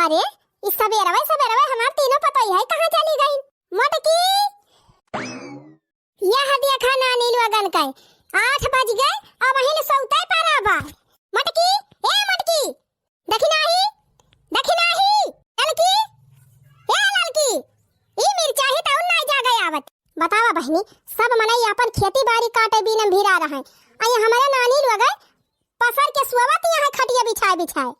अरे इस सवेरे हमार तीनों पता ही है कहाँ चली गई। मोटकी यह देखा ना नीलवगन का 8 बज गए अब वहीं सोते पारा बा। मोटकी ए मोटकी देखी नाही ललकी ए ललकी ई मिर्चा ही तो नहीं जा गई आवत। बतावा बहनी सब मनई अपन खेती बाड़ी काटे बिना भिरा रहा है। आई हमारे नानी लोग पसर के सुवत यहाँ खटिया बिछाए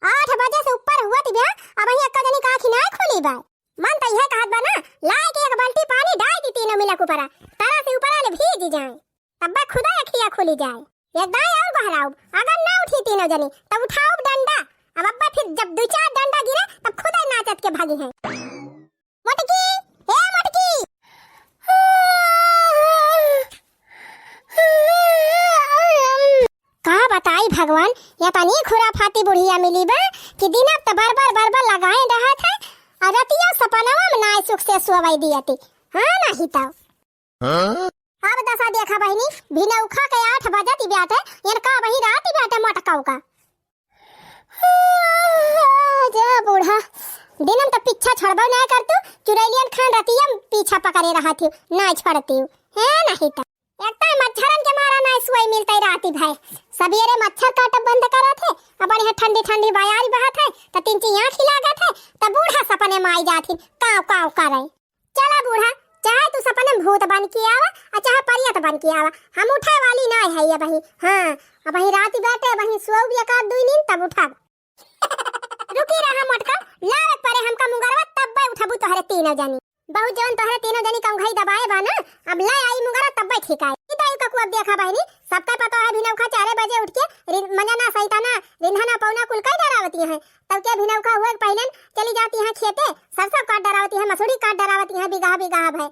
8 बजे से ऊपर हुआ थी ब्याह अब वहीं अक्का जनी का आँखी ना खुली बा। मन तो यह कहत बा ना लाए के एक बाल्टी पानी डाल दी तीनों मिला ऊपर तारा से ऊपर आले भीज जाए तब खुदा अखिया खुली जाए। एक दाई और बहराओ अगर ना उठी तीनों जनी तब उठाओ डंडा। अब अब्बा फिर जब 2-4 डंडा गिरे तब खुदा नाचत के भागी है। मोटकी ए मोटकी का बताई भगवान या तनी खुराफाती बुढ़िया मिली बा कि दिन अब तो बार लगाए रहा था और रतिया सपनावा में ना सुख से सोवाई दियती। हां नहीं तो अब दसा देखा बहनी बिना उखा के 8 बजे ब्याट है इनका वही रात ब्याट है मटकाऊ का। जा बूढ़ा दिनम तो पीछा छोड़बो ना कर तू चुरैलियन खान रतिया पीछा पकड़े रहा थी ना छोड़ती है नहीं तो एकता मच्छरन के मारा ना सुई मिलते राती भाई सवेरे मच्छर काटब बंद करा थे अब बढ़िया ठंडी बयारी बहत है तो 3 आँख लगा थे तब बूढ़ा सपने में आई जाती काव करे। चला बूढ़ा चाहे तू सपने में भूत बन के आवा और चाहे परियत बन के आवा हम उठे वाली ना है ये बही। हां अब वही रात बैठे वही सो भी का 2 नींद तब उठा रुकी रहा मोटका लालक परे हमका मुंगरवा तब उठबू तोहरे तीनों जनी बहुत जवन तोहरे तीनों जनी कंघई दबाए बा ना अब ले आई मुंगरा तब ठीक आई। इताई का कुआ देखा बहनी सबका पता है भिनौखा 4 बजे उठ के मजना सैताना रिंधना पौना कुल कई डरावती है तब के भिनौखा हुए पहले चली जाती है खेते सरसों काट डरावती है मसूरी काट डरावती है बिगहा है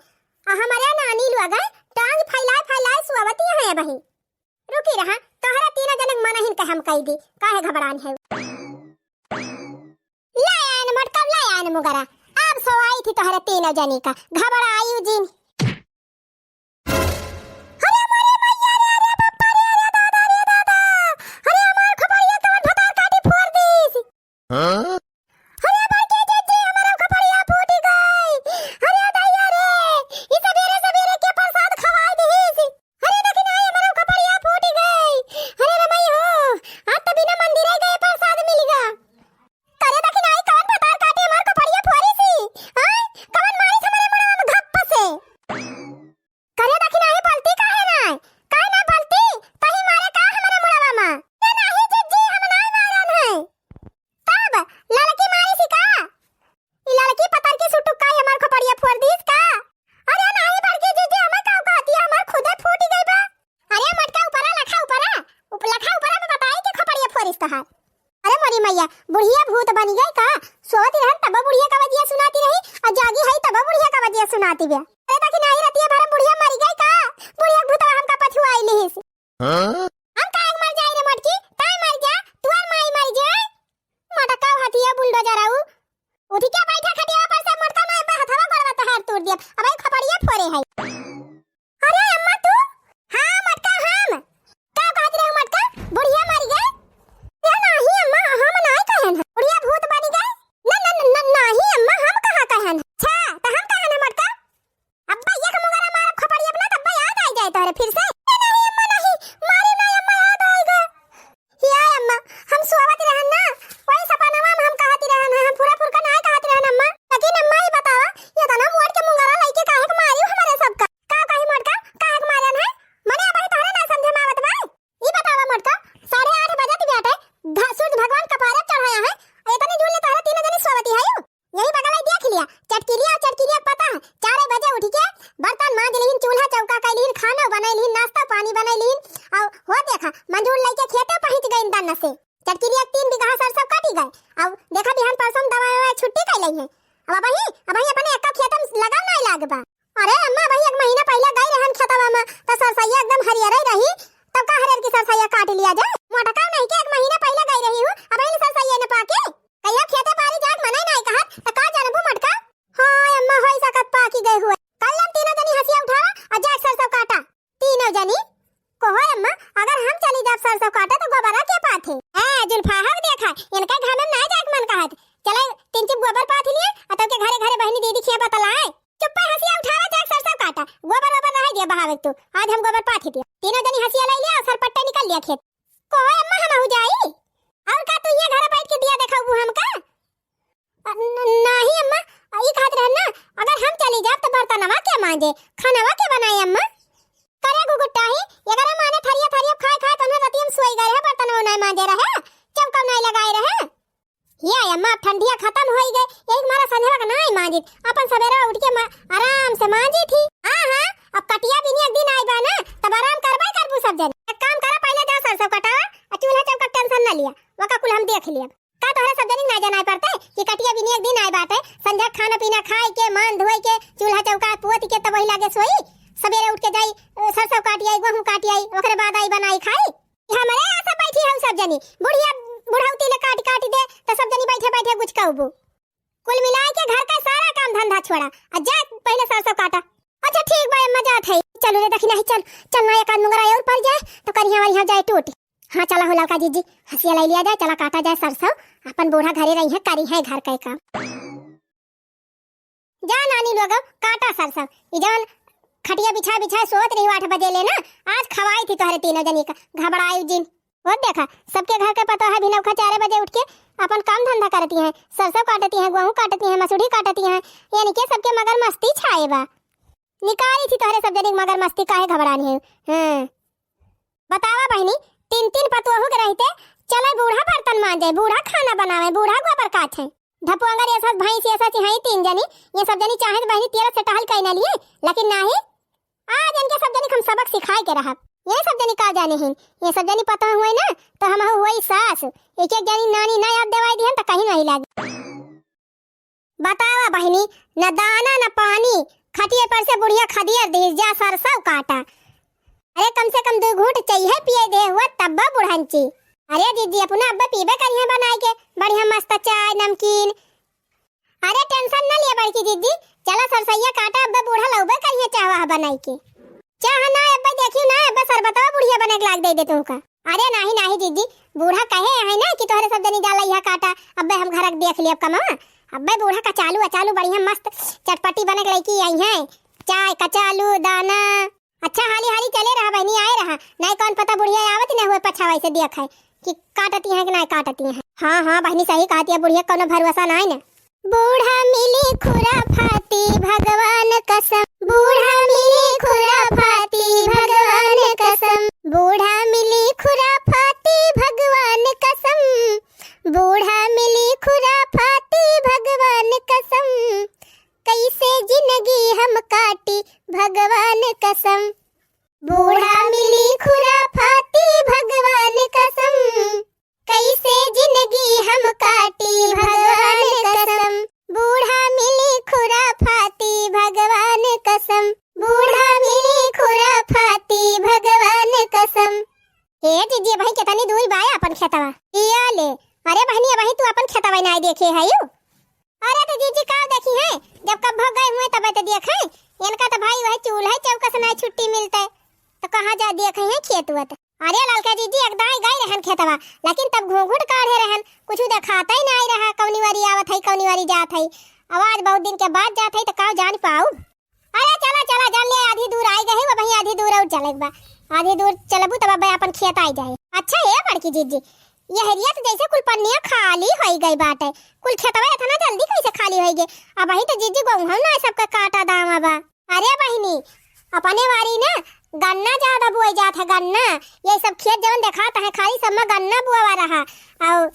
हमारे नानी लोग टांग फैलाए सुवती है बही। रुकी रहा तोहरा तीनों जनक मनहिन के हम कह दी काहे घबरान है। ले आन मटका ले आन मुगरा अब सो आई थी तोहरा तीनों जनी का घबरायु जिन। Huh? अरे मोरी मैया बुढ़िया भूत बन गई का सोती रहन तब बुढ़िया का वजिया सुनाती रही और जागी है तब बुढ़िया का वजिया सुनाती बे। अरे ताकि नहीं रहती है भरम बुढ़िया मर गई का बुढ़िया भूतवा हमका पछुआई लिहिस। हम काहे मर जाई रे मोटकी ताई मर जा तू और माई मर जाए मोटा का हथिया बुलडोजर आऊ उठी के बैठा खटिया पर से मोटका ना पे हथवा गड़वा तो हाथ तोड़ दिया अब आई खपड़िया फोरे है। अरे अम्मा तू हां मोटका हम का कहत रे मोटका बुढ़िया मर गई नहीं अम्मा हम नहीं कहन बुढ़िया भूत बन गई न नहीं अम्मा हम कहां कहन अच्छा तो हम कहन मटका अब्बा ये मुगरा मार खपड़ी अपना तब याद आ जाए तोरे फिर से नहीं अम्मा नहीं मारे नहीं अम्मा याद आएगा या अम्मा हम सोवत रहन ना वही सपनावा में हम कहती रहन हम पूरा का नहीं कहती रहन अम्मा लेकिन अम्मा ही बतावा ये तना मोड़ के मुगरा लइके काहे के मारियो हमारे सबका का कही मटका काहे के मारन है मने अबे तोरे ना समझे में आवत बा ई बतावा मटका 8:30 बजे बैठे सूरज भगवान कपारे चढ़ाया है इतनी झूले तारा तीनों जनी सोवती है यही बगल देख लिया चटकिलिया पता है 4 बजे उठ के बर्तन मांज लीन चूल्हा चौका कैलीन खाना बनैलीन नाश्ता पानी बनैलीन और हो देखा मंजूर लेके खेते पहुंच गई दन से चटकिलिया 3 बीघा सरसों काटी गए अब देखा बिहान परसों दवा छुट्टी कर लई है अब वही अपने एक खेत में लगा नहीं लागबा। अरे अम्मा भाई 1 महीना पहले गई रहन खेतवा में तो सरसैया एकदम हरियर रही तब का हरियर की सरसैया काट लिया जाए मोटा का नहीं के 1 महीना पहले गई रही हूं अब इन सरसैया ने पाके कहिया खेते पारी जाग मने नहीं कहा तो का जानबू मटका। हां अम्मा होई सकत पाकी गई हुए कल हम तीनों जनी हंसिया उठावा और जाग सरसों काटा तीनों जनी कहो अम्मा अगर हम चली जाब सरसों काटा तो गोबरा के पाथे ए जुल्फा हक देखा इनका घर में ना जाग मन कहत चले तीनों जनी हंसिया लाई लिया और सरपट्टे निकल लिया खेत को अम्मा हम हो जाई और का तू ये घर बैठ के दिया देखाऊ हमका नहीं अम्मा ई खात रहना अगर हम चली जाब तो बर्तनवा के मांजे खानावा के बनाई अम्मा करे गुगुट्टा ही अगर माने थरिया थरिया खाए खाए तो रतियम सोई गए है बर्तनवा नहीं मांजे रहे चौका नहीं लगाए रहे ये अम्मा ठंडिया खत्म हो गई यही हमारा संझवा का नहीं मांजी अपन सवेरे उठ के आराम से मांजी थी हां अब कटिया भी नहीं एक दिन आई बा ना तब आराम करबे करबू सब जन एक काम करा पहले जा सरसों कटावा और चूल्हा चौका टेंशन ना लिया वका कुल हम देख लिया का तोहरे सब जन ना जाना पड़ते कि कटिया भी नहीं एक दिन आई बाटे संझा खाना पीना खाए के मान धोई के चूल्हा चौका पोत के तब वही लागे सोई सवेरे उठ के जाई सरसों काटी आई गेहूं काटी आई ओकरे बाद आई बनाई खाई हमारे आशा बैठी हम सब जनी बुढ़िया बुढ़ाउती ले काट काट दे तो सब जनी बैठे बैठे गुचकाऊबू कुल मिलाए के घर का सारा काम धंधा छोड़ा और जा पहले सरसों काटा अच्छा ठीक बा मजा आत है चलो रे देखी नहीं चल ना एक आध मुंगरा और पड़ जाए तो करिया वरिया जाए टूट हां चला हो लड़का जीजी हंसिया लाई लिया जाए चला काटा जाए सरसों अपन बूढ़ा घरे रही है करी है घर का काम जा नानी लोग काटा सरसों ई जवन खटिया बिछा बिछा सोत रही 8 बजे लेना आज खवाई थी तोहरे तीनों जनी का घबराई जिन वो देखा सबके घर का पता है भी नौखा 4 बजे उठ के अपन काम धंधा करती हैं सरसों काटती हैं गेहूं काटती हैं मसूरी काटती हैं यानी कि सबके मगर मस्ती छाए बा निकाली थी तोहरे सब जनी मगर मस्ती काहे घबरानी है हां बतावा बहनी 3 पतोहू के रहते चले बूढ़ा बर्तन मांजे बूढ़ा खाना बनावे बूढ़ा गोबर काटे ढपुआंगर ये सब भाई से ऐसा चाहिए 3 जनी ये सब जनी चाहे तो बहनी तेरा से टहल कहीं ना लिए लेकिन नहीं आज इनके सब जनी हम सबक सिखाए के रहा ये सब जनी का जाने हैं ये सब जनी पता हुए ना तो हम हुई सास एक एक जनी नानी ना याद दवाई दिहन तो कहीं नहीं लागे बतावा बहनी न दाना न पानी खटिए पर से बुढ़िया खदिया दे जा सरसों काटा अरे कम से कम 2 घूंट चाहिए पिए दे हुआ तब्बा बुढ़ांची अरे दीदी अपना अब्बा पीबे करिए बनाए के बढ़िया मस्त चाय नमकीन अरे टेंशन ना लिए बड़की दीदी चला सरसैया काटा अब्बा बूढ़ा लौबे करिए चाह बनाई के चाह ना अब्बा देखियो ना अब्बा सर बताओ बुढ़िया बने के लाग दे दे तुमका अरे नहीं नहीं दीदी बूढ़ा कहे है ना कि तोहरे सब जनी डाला यह काटा अब्बा हम घर देख लिए अब कमा अब्बा बूढ़ा का चालू अचालू बढ़िया मस्त चटपटी बने के लईकी आई है चाय कचालू दाना अच्छा हाली हाली चले रहा बहनी आए रहा नहीं कौन पता बुढ़िया आवत ना हुए पछावाई से देख है कि काटती है कि नहीं काटती है हाँ हाँ बहनी सही कहती है बुढ़िया कोनो भरोसा नहीं ना बूढ़ा मिली खुराफाती भगवान कसम बूढ़ा मिली खुराफाती भगवान कसम बूढ़ा मिली खुराफाती भगवान कसम बूढ़ा मिली खुराफाती भगवान कसम कैसे जिंदगी हम काटी भगवान कसम बूढ़ा मिली खुराफाती भगवान कसम कैसे जिंदगी हम काटी भगवान कसम बूढ़ा मिली खुराफाती भगवान कसम बूढ़ा मिली खुराफाती भगवान कसम हे दीदी भाई कितनी दूर बाय अपन खेतवा लिया ले अरे बहनी भाई तू अपन खेतवा नहीं देखे है यू अरे तो जीजी का देखी है जब कब भग गए हुए तब तो देखे इनका तो भाई वह चूल्हा चौका से नहीं छुट्टी मिलता है तो कहां जा देखे हैं खेत हुआ अरे ललका जीजी एकदम गए रहन खेतवा लेकिन तब घूंघूट काढ़े रहन कुछ दिखाता ही नहीं रहा कौनी वारी आवत है कौनी वारी जात है आवाज बहुत दिन के बाद जात है तो का जान पाऊ अरे चला चला जान ले आधी दूर आई गए वो वही आधी दूर और चलेबा आधी दूर चलबू तब अब अपन खेत आई जाए अच्छा है बड़की जीजी ये हरिया तो जैसे कुल पन्निया खाली होई गई बात है कुल खेतवा इतना जल्दी कैसे खाली होई गए अब वही तो जीजी गऊ हम ना सबका काटा दाम अब अरे बहनी अपने वारी ना गन्ना ज्यादा बुआई जात है गन्ना ये सब खेत जवन दिखाता है खाली सब में गन्ना बुआवा रहा और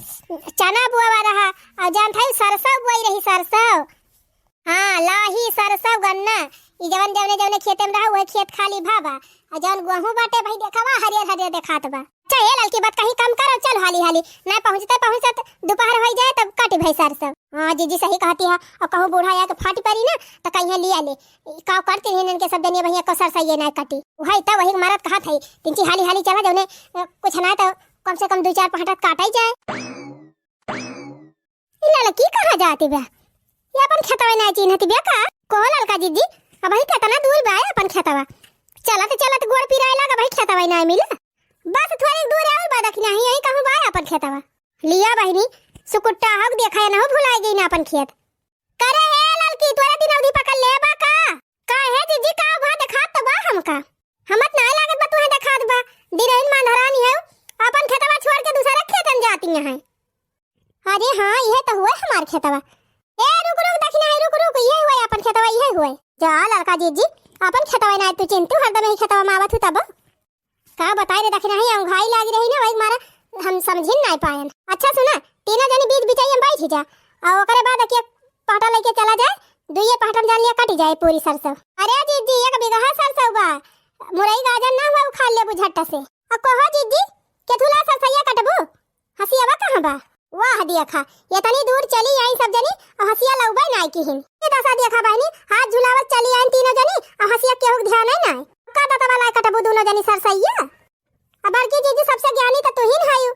चना बुआवा रहा और जान था सरसों बुआई रही सरसों हाँ लाही सरसों गन्ना ई जवन जवने जवने खेत में रहा वही खेत खाली भाबा और जवन गेहूं बाटे भाई देखावा हरियर हरियर देखात बा अच्छा ये लड़की बात कहीं कम करो चल हाली हाली ना पहुंचते दोपहर हो जाए तब काटी भाई सरसों हाँ जीजी सही कहती है और कहूँ बूढ़ा या के फाटी पड़ी ना तो कहीं लिया ले का करते हैं इनके सब जनिए भैया को सरसों ये ना काटी वही तब वही मरद कहा था तिनची हाली हाली चला जवने कुछ ना तो कम से कम 2-4 पहाड़ काटा ही जाए लड़की कहाँ जाती बे ये अपन खेतवा ना चिन्हती बे का को लड़का जीजी अब भाई कितना दूर बे अपन खेतवा चलत गोड़ पिराए लगा भाई खेतवा ना मिला बस थोड़ी दूर और बादक नहीं यही कहूं बा अपन खेतवा लिया बहनी सुकुट्टा हक देखा ना भुलाई गई ना अपन खेत करे है ललकी तोरा दिन अवधि पकड़ ले बा का है जीजी का भा देखा तो बा हमका हमत ना लागत बा तू है देखात बा दिरहिन मांधरानी है अपन खेतवा छोड़ के दूसरा खेतन जाती है। अरे हां ये तो हुआ हमार खेतवा। ए रुक रुक दखिना है रुक ये हुआ अपन खेतवा ये हुआ। जा लड़का जी अपन खेतवा ना तू चिंतु हरदम ही खेतवा में आवत हु तब का बताई रे दखिना है घाई लागी रही ना भाई मारा हम समझिन नहीं पायन। अच्छा सुना तीना जनी बीच बिचाई में बैठ जा और ओकरे बाद के पाटा लेके चला जाए दुइये पाटन जान लिया कट जाए पूरी सरसों। अरे जीजी एक बिगहा सरसों बा मुरई गाजर ना हुआ खा ले बुझट्टा से अब कहो जीजी के थुला सरसैया कटबू हसियावा कहां बा वाह देखा ये तनी दूर चली आई सब जनी और हसिया लौबा नाई की हिन ये दसा देखा बहनी हाथ झुलावत चली आई तीनों जनी और हसिया के हुक ध्यान है ना का दाता वाला कटबू दोनों जनी सरसैया। अब बड़की जीजी सबसे ज्ञानी तो तू ही हायु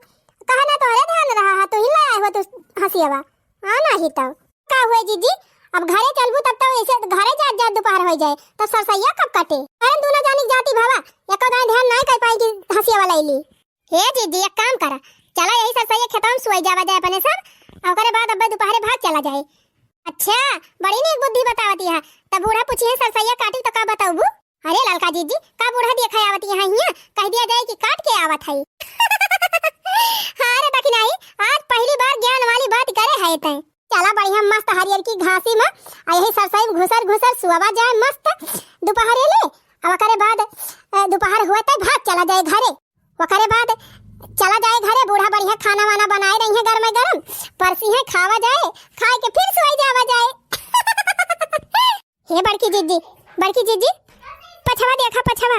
कहा ना तोरे ध्यान रहा है तू ही लाया हो तू हसियावा हां नहीं तो का हुए जीजी अब घरे चलबू तब तो ऐसे घरे जा दोपहर हो जाए तो सरसैया कब कटे अरे दोनों जानी जाती भावा एको दाई ध्यान नहीं कर पाई कि हसियावा लईली। हे जीजी एक काम करा चला यही सरसैया खेतों में सोई जावा जाए अपने सब ओकरे बाद अब दोपहर भाग चला जाए। अच्छा बड़ी ने एक बुद्धि बतावती है तब बूढ़ा पूछिए सरसैया काटी तो का बताऊबू। अरे ललका जीजी का बूढ़ा देखा आवत यहाँ हिया कह दिया जाए कि काट के आवत है। हां रे दखिना आज पहली बार ज्ञान वाली बात करे है तै चला बढ़िया मस्त हरियर की घासी में आ यही सरसई घुसर सुआवा जाए मस्त दोपहर ले अब ओकरे बाद दोपहर हुआ तक भाग चला जाए घरे ओकरे बाद चला जाए घरे बूढ़ा बढ़िया खाना वाना बनाए रही है गरम परसी है खावा जाए खाए के फिर सोई जावा जाए। हे बड़की जीजी पछवा देखा पछवा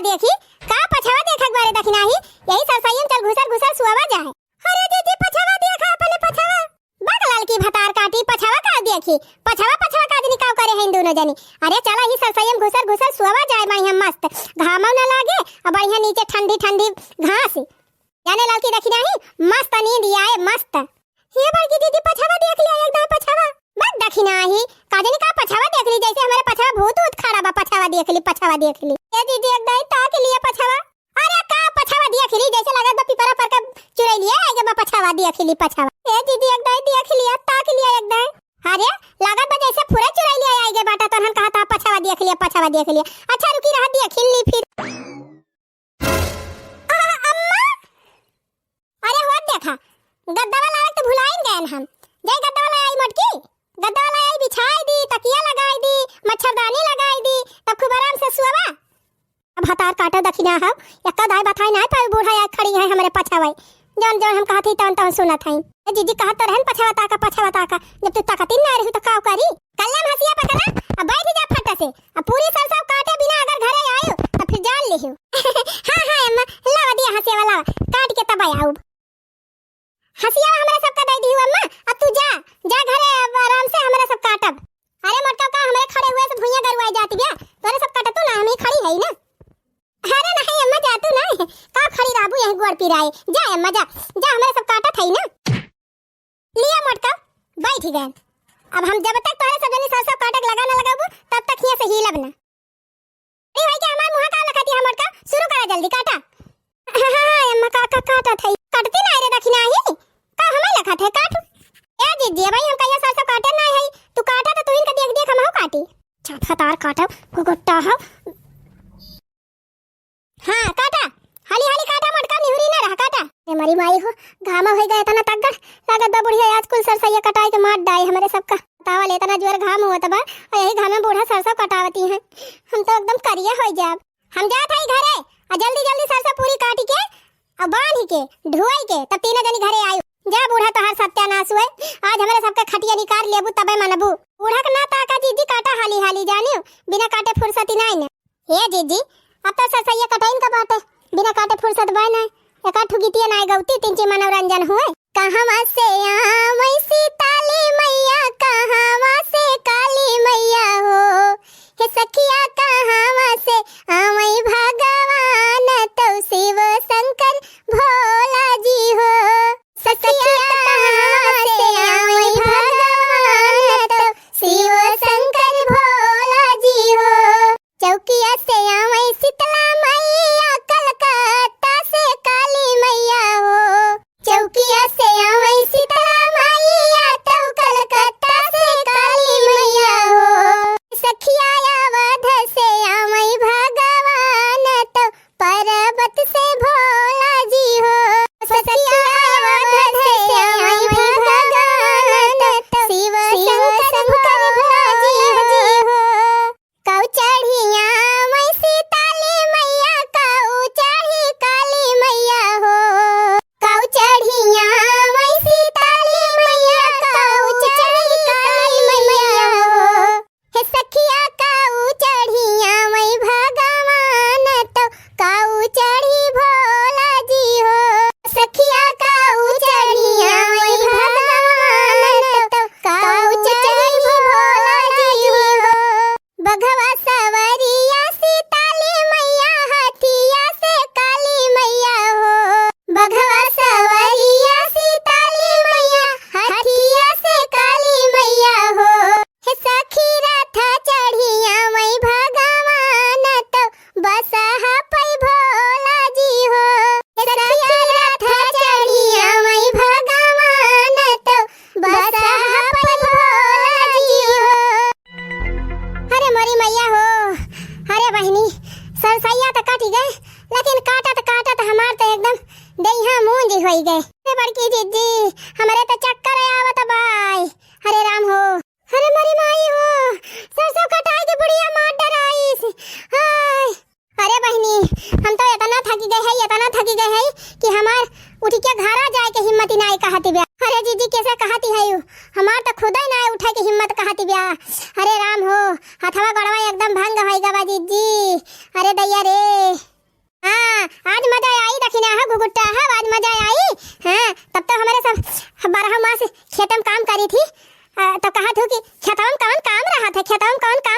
देखी का पछवा देखा बारे दखिना ही यही सरसैयन चल घुसर सुआवा जाए। अरे जीजी पछवा देखा अपने पछवा बगलाल की भतार काटी पछवा का देखी पछवा का दिन काव करे हैं दोनों जनी। अरे चला ही सरसैयन घुसर सुआवा जाए बढ़िया मस्त घामो ना लागे और बढ़िया नीचे ठंडी घास जाने लाल की दखिना ही मस्त नींद आए मस्त। ये बड़की दीदी पछवा देख लिया एकदम पछवा बस दखिना ही काजनी का पछवा देख ली जैसे हमारे पछवा भूत खड़ा बा पछवा देख ली ये दीदी एकदम ताक लिए पछवा। अरे का पछवा देख ली जैसे लगत बा पिपरा पर का चुराई लिया आगे बा पछवा देख ली पछवा ये दीदी एकदम देख लिया ताक लिया एकदम। अरे लागत बा जैसे पूरा चुराई लिया आगे बाटा तो हम कहा था पछवा देख लिया। अच्छा रुकी रहा देख ली फिर अम्मा अरे वो देखा गद्दा वाला तो भुलाइन गए हम जय गद्दा वाला आई मटकी गद्दा वाला आई बिछाई दी तकिया लगाई दी मच्छरदानी लगाई दी तब खूब आराम से सुआवा। अब हतार काटा दखिना हम एक दाई बताई नहीं पाई बूढ़ा याद खड़ी है हमारे पछावे जौन हम कहती तौन सुनत हई जीजी कहत रहन पछवा ताका जब तू ताकती ना रही तो का करी कल्ले में हसिया पकड़ा अब बैठ जा फटा से अब पूरी सरसों काटे बिना अगर घरे आयो तो फिर जान लिहियो। हां अम्मा लावा दिया हसिया वाला काट के तब आऊ हसिया हमरा सब का दे दी अम्मा अब तू जा घरे आराम से हमरा सब काटब। अरे मोटका का हमारे खड़े हुए से भुइया गरुआ जाती गया तोरे सब काटतो ना हमें खड़ी है ना। अरे नहीं अम्मा जा तू नहीं का खड़ी रहबू यही गोड़ पिराए जा अम्मा जा हमारे सब काटत है ना लिया मोटका बैठ गए। अब हम जब तक तोरे सब जनी सरसों काटक लगा ना लगाबू तब तक हिया से हिलब ना। अरे भाई के हमार मुंह का लखती है मोटका शुरू करा जल्दी काटा। हां अम्मा का काटत है काटती ना रे दखिना ही का हमें लखत है काटू ए दीदी भाई हम कहिया सरसों काटे ना है तू काटा तो तू इनका देख हम हो काटी छफतार काटब गुगुट्टा हो। हां काटा हाली काटा मोटका निहुरी ना रहा काटा ए मरी माई हो घामा हो गया तना तगड़ लागत बा बुढ़िया आज कुल सरसैया कटाई के मार डाई हमारे सबका तावा ले तना जोर घाम हुआ तबा और यही घाम में बूढ़ा सरसों कटावती है हम तो एकदम करिया हो जाब। हम जात हई घरे और जल्दी सरसों पूरी काट के और बांध के धोई के तब तीनों जनी घरे आयु जा बूढ़ा तो हर सत्यानाश हुए आज हमारे सबका खटिया निकाल लेबू तबे मनबू बूढ़ा का ना ताका जीजी काटा हाली जानियो बिना काटे फुर्सत नहीं ने। हे जीजी अब तो सरसैया कटाइन का बात है बिना काटे फुर्सत बाय नहीं एका ठुकीतिया नहीं गौती तीन ची मनोरंजन हुए कहां से आमई सीताली मैया कहां से काली मैया हो हे सखिया कहां से आमई भगवान तो शिव शंकर भोला जी हो सखिया कहां से आमई भगवान तो शिव शंकर भोला जी हो चौकिया से आमई शीतला मैया कलकत्ता से काली मैया हो चौकिया से आमई शीतला मैया तो कलकत्ता से काली मैया हो सखिया अवध से आमई भगवान खाई गए। अरे बड़की जीजी हमारे तो चक्कर आवत बाय। अरे राम हो, अरे मरी माई हो, सरसों कटाई के बुढ़िया मार डराईस। हाय अरे बहनी हम तो इतना थकी गए है कि हमार उठ के घर आ जाए के हिम्मत ही नहीं कहती ब्या। अरे जीजी कैसे कहती है यू, हमार तो खुद ही ना उठे के हिम्मत कहती ब्या। अरे राम हो, हथवा गड़वा एकदम भंग होई गवा जीजी। अरे दैया रे, हाँ आज मजा आई दखिना है गुगुट्टा है, आज मजा आई। हाँ तब तो हमारे सब 12 मास खेतम काम करी थी, तो कहा थू कि खेतम कौन काम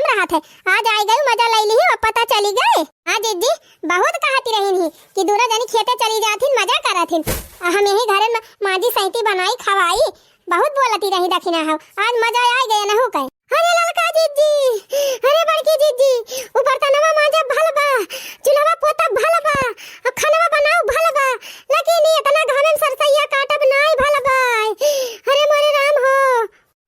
रहा थे, आज आई गई मजा ले ली और पता चली गए। हाँ जीजी बहुत कहती रही कि दूरा जानी खेते चली जाती मजा कराथी, हम यही घर में माजी सैती बनाई खवाई, बहुत बोलती रही दखिना है, आज मजा आ गया ना हो कहे। अरे ललका जीजी, अरे बड़की जीजी, ऊपर तनवा माजा भलबा, चूल्हा पोता भलबा, और खाना बनाओ भलबा, लेकिन इतना घाम में सरसैया काटब नाई भलबा। अरे मोरे राम हो,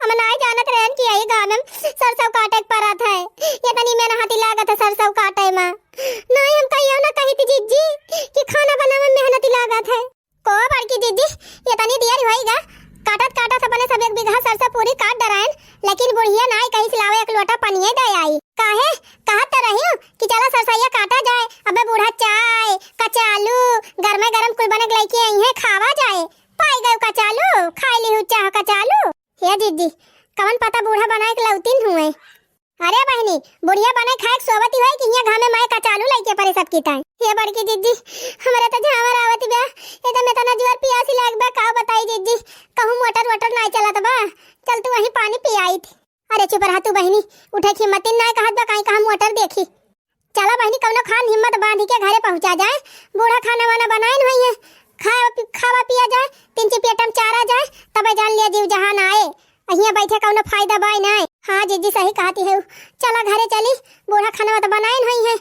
हम नाई जानत रहन कि यही घाम में सरसों काटे परत है, ये तनी में हाथी लागत है सरसों काटे में। नाई हम कहियो ना कही थी जीजी कि खाना बनावे में मेहनती लागत है। को बड़की जीजी ये तनी देर होईगा, काटत अपने सब 1 बीघा सरसों पूरी काट डरायन, लेकिन बुढ़िया नाई कहीं सिलावे 1 लोटा पनिये दे आई। काहे कहत रही कि चला सरसैया काटा जाए, अबे बूढ़ा चाय कचालू गरमे गरम कुल बने लइके आई है खावा जाए, पाई गए कचालू खाई ली चाह कचालू। हे दीदी कौन पता बूढ़ा बनाए के लौतीन हुए। अरे बहनी बुढ़िया बनाए खाए सोवती है कि यहाँ घामे माए कचालू लइके परे सब की ताई। हे बड़की दीदी हमारे तो झावर आवत बा, एकदम इतना जोर पियासी लाग बा, का बताई दीदी, कहूं मोटर नहीं चलत बा, चल तू वहीं पानी पियाई थी। अरे चुप रहा तू बहनी, उठे की हिम्मत ना कहत बा कहीं कहां मोटर देखी। चला बहनी कौनो खान हिम्मत बांधी के घरे पहुंचा जाए, बूढ़ा खाना वाना बनाए नहीं है, खावा पिया जाए, 3 पेटम चारा जाए, तबे जान लिया जीव जहान आए, अहिया बैठे कौनो फायदा बाई नहीं। हाँ जीजी सही कहती है, चला घरे चली, बूढ़ा खाना तो बनाए नहीं है,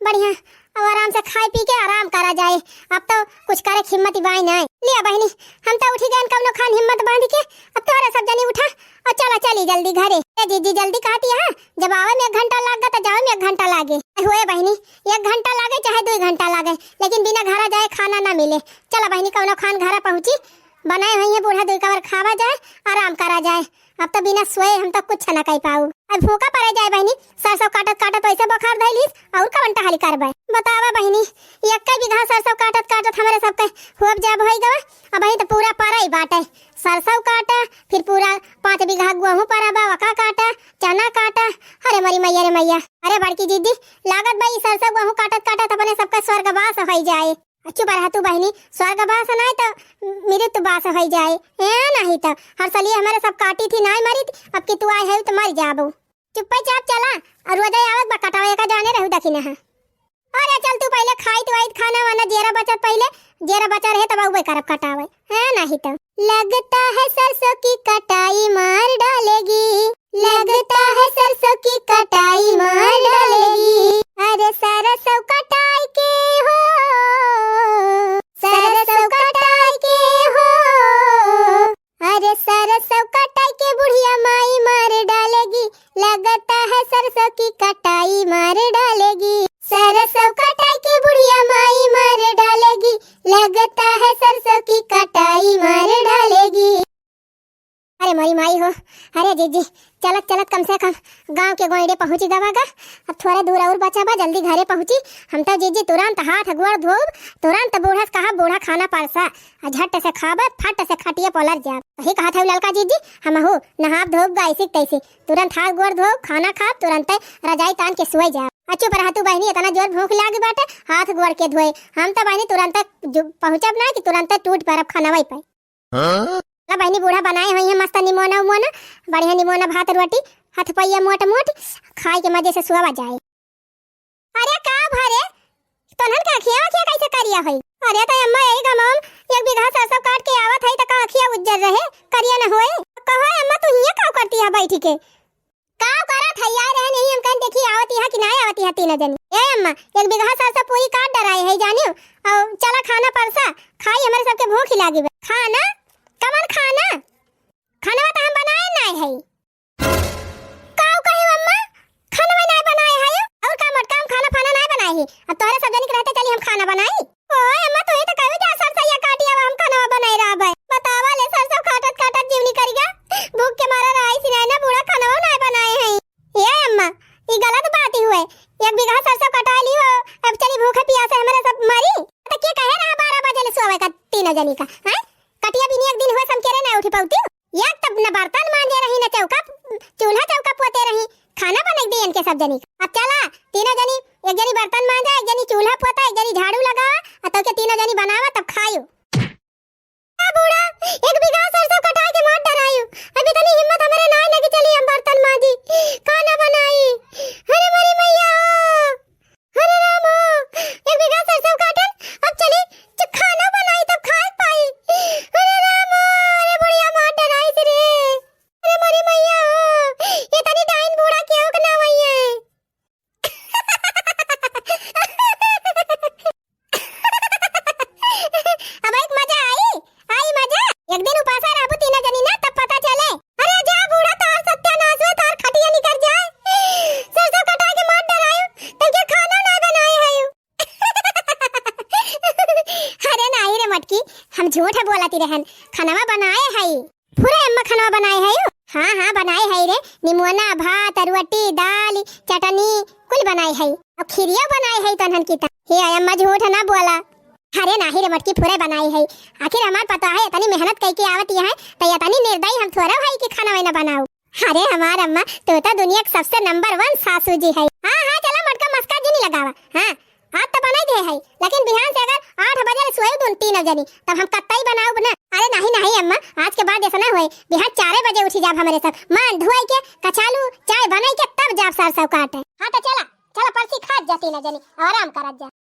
बढ़िया अब आराम से खाए पी के आराम करा जाए, अब तो कुछ करे हिम्मत बाई नहीं। लिया बहनी हम तो उठी गए कौनो खान हिम्मत बांध के, अब तोरा सब जनी उठा और चला चली जल्दी घरे। जीजी जल्दी कहती है, जब आवे में 1 घंटा लाग तो जावे में 1 घंटा लागे, हुए बहनी 1 घंटा लागे चाहे 2 घंटा लागे, लेकिन बिना घरा जाए खाना ना मिले। चला बहनी कौनो खान घरा पहुंची, बनाए हुई है बूढ़ा 2 कवर खावा जाए, आराम करा जाए, अब तो बिना सोए हम तो कुछ ना कह पाऊ। अब भूखा पड़े जाए बहनी, सरसों काटत ऐसे बुखार धइलिस और कवन टहली करबे। बतावा बहनी 1 बीघा सरसों काटत हमारे सबके हुब जब होई गवा, अब ही तो पूरा परई बाटे, सरसों काटा फिर पूरा 5 बीघा गेहूं परबा, वका काटा चना काटा। अरे मरी मैया रे मैया, अरे बड़की दीदी लागत भाई सरसों गेहूं काटत अपने सबका स्वर्गवास हो जाए। चुप रहा तू बहनी, स्वर्गवास नहीं तो मृत्युवास हो जाए, नहीं तो हर सली हमारे सब काटी थी नहीं मरी थी, अब की तू आए है तो मर जाबो। चुपचाप चला और रोज आवत बा कटावे का जाने रहू दखिना है। अरे चल तू पहले खाई तो आई खाना वाना जेरा बचत, पहले जेरा बचा रहे तब उबे करब कटावे है, नहीं तो लगता है सरसों की कटाई मार डालेगी, लगता है सरसों की कटाई मार डालेगी। अरे सरसों कटाई के हो, सरसों कटाई के हो, अरे सरसों कटाई के बुढ़िया माई मार डालेगी, लगता है सरसों की कटाई मार डालेगी, सरसों कटाई के बुढ़िया माई मार डालेगी, लगता है सरसों की कटाई मार डालेगी। अरे मरी माई हो, अरे जीजी चलत कम से कम गांव के गोइडे पहुंची गवागा, अब थोड़ा दूर और बचा बा, जल्दी घरे पहुंची। हम तो जीजी तुरंत हाथ गोड़ धोब, तुरंत बूढ़ा कहा बूढ़ा खाना परसा, झट से खाबा फट से खटिया पलट जा। वही कहा था लड़का जीजी, हम हो नहा धोब ऐसे तैसे, तुरंत हाथ गोड़ धो खाना खा, तुरंत रजाई तान के सोए जा। चुप रहा तू बहनी, इतना जोर भूख लागी बाटे हाथ गोड़ के धोए, हम तो बहनी तुरंत पहुंचब ना कि तुरंत टूट परब खाना वही पे। बहनी बूढ़ा बनाए हुई है मस्त निमोना उमोना, बढ़िया निमोना भात रोटी हाथ पैया मोट खाए के मजे से सुआ जाए। अरे का भरे तनहन का खिया कैसे करिया है? अरे तो अम्मा यही गमम 1 बीघा सरसों काट के आवत है, तो का खिया उज्जर रहे करिया न होए। कहो अम्मा तू हिया का करती है बैठी के, का करत है यार? है नहीं हम कन देखी आवत है कि नहीं आवत है, 3 जनी। ए अम्मा 1 बीघा सरसों पूरी काट डराए है जानियो, और चला खाना परसा खाई, हमारे सबके भूख लागी। खाना कमन खाना खाना तो हम बनाए नहीं है, काऊ कहे अम्मा खाना नहीं बनाए है, और का मटका हम खाना फाना नहीं बनाए है, अब तोरे सब जनी के रहते चली हम खाना बनाई। ओए अम्मा तू ही तो कहू जा सरसैया काटिया हम खाना होए का तीनों जनी का हैं कटिया भी एक दिन हुए हम केरे ना उठी पाउती एक तब न बर्तन मांजे रही न चौका चूल्हा चौका पोते रही खाना बना दी इनके सब जनी अब चला तीनों जनी एक जनी बर्तन मांजा एक जनी चूल्हा पोता एक जनी झाड़ू लगावा और तब के तीनों जनी बनावा तब खायो बूढ़ा एक बीघा सरसों कटा के मार डरायू अभी तनी हिम्मत हमारे ना लगी चली हम बर्तन मांजी खाना बनाई अरे मोरी मैया अरे राम एक बीघा सरसों काटन अब चली खाना बनाई तब खाए पाई अरे राम अरे बुढ़िया मार डराई रे अरे मोरी मैया ये तनी डाइन बूढ़ा क्यों ना वही है अब एक मजा आई मजा एक दिन उपासा रहबो तीनों जनी ना तब पता चले अरे जा बूढ़ा तार सत्यानाश हुए तार खटिया निकल जाए सरसों कटा के मार डरायो तो क्या खाना ना बनाए है अरे नहीं रे मटकी हम झूठ है बोलती रहन खाना बनाए है पूरे अम्मा खाना बनाए है हां बनाए है रे निमोना भात रोटी दाल चटनी कुल बनाए है और खीरिया बनाए है तनहन की हे अम्मा झूठ ना बोला अरे नाही रे मटकी पूरे बनाई है आखिर हमार पता है इतनी मेहनत करके आवती है तो इतनी निर्दयी हम थोड़ा भाई के खाना वाना बनाओ अरे हमार अम्मा तो दुनिया की सबसे नंबर 1 सासू जी है हां चला मटका मस्का जी नहीं लगावा हां आज तो बनाई दे है लेकिन बिहान से अगर 8 बजे सोए दूं तीनों जनी तब हम कत्तई बनाओ ना अरे नहीं अम्मा आज के बाद ऐसा ना होए बिहान 4 बजे उठी जाब हमारे सब मान धुआई के कचालू चाय बनाई के तब जाब सरसों काटे हां तो चला परसी खा जा तीनों जनी आराम करत जा